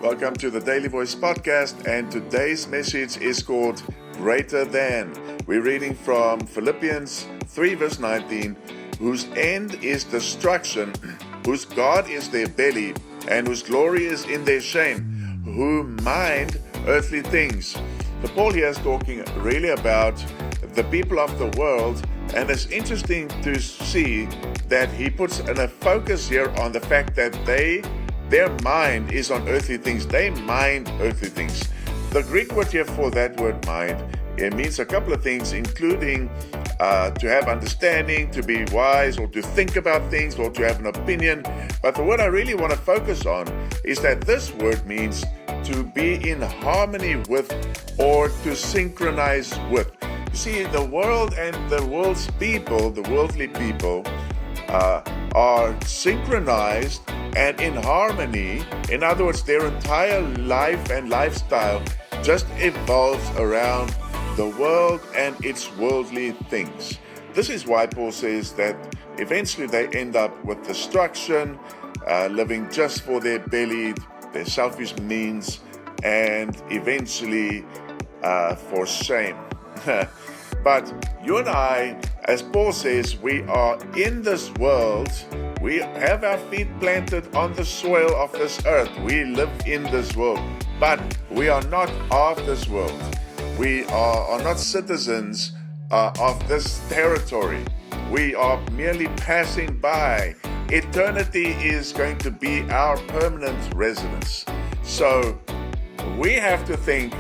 Welcome to the Daily Voice podcast, and today's message is called Greater Than. We're reading from Philippians 3 verse 19, whose end is destruction, whose God is their belly, and whose glory is in their shame, who mind earthly things. The Paul here is talking really about the people of the world, and it's interesting to see that he puts a focus here on the fact that their mind is on earthly things. They mind earthly things. The Greek word here for that word mind, it means a couple of things, including to have understanding, to be wise, or to think about things, or to have an opinion. But the word I really want to focus on is that this word means to be in harmony with, or to synchronize with. You see, the world and the world's people, the worldly people, are synchronized and in harmony. In other words, their entire life and lifestyle just evolves around the world and its worldly things. This is why Paul says that eventually they end up with destruction, living just for their belly, their selfish means, and eventually for shame. But you and I, as Paul says, we are in this world. We have our feet planted on the soil of this earth. We live in this world, but we are not of this world. We are not citizens of this territory. We are merely passing by. Eternity is going to be our permanent residence. So we have to think,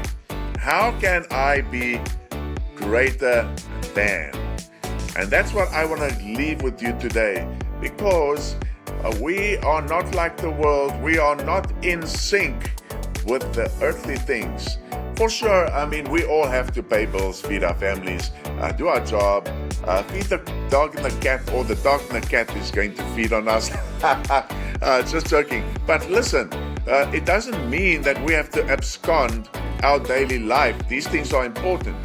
how can I be greater than? And that's what I want to leave with you today, because we are not like the world. We are not in sync with the earthly things. For sure, I mean, we all have to pay bills, feed our families, do our job, feed the dog and the cat, or the dog and the cat is going to feed on us. Just joking. But listen, it doesn't mean that we have to abscond our daily life. These things are important.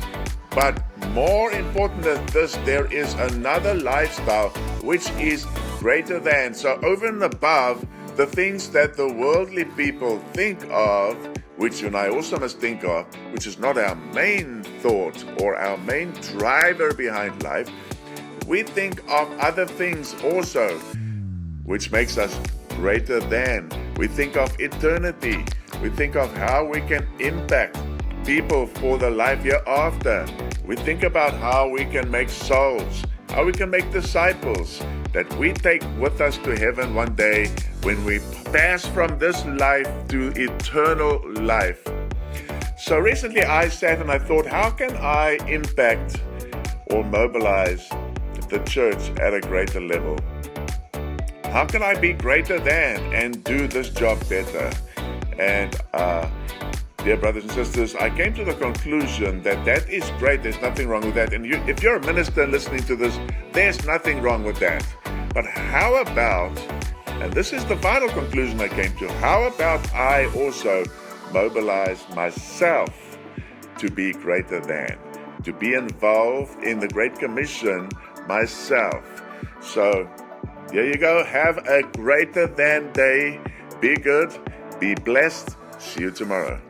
But more important than this, there is another lifestyle which is greater than. So over and above the things that the worldly people think of, which you and I also must think of, which is not our main thought or our main driver behind life, we think of other things also, which makes us greater than. We think of eternity. We think of how we can impact people for the life hereafter. We think about how we can make souls, how we can make disciples that we take with us to heaven one day when we pass from this life to eternal life. So recently I sat and I thought, how can I impact or mobilize the church at a greater level? How can I be greater than and do this job better? And dear brothers and sisters, I came to the conclusion that that is great. There's nothing wrong with that. And if you're a minister listening to this, there's nothing wrong with that. But how about, and this is the final conclusion I came to, how about I also mobilize myself to be greater than, to be involved in the Great Commission myself? So here you go. Have a greater than day. Be good. Be blessed. See you tomorrow.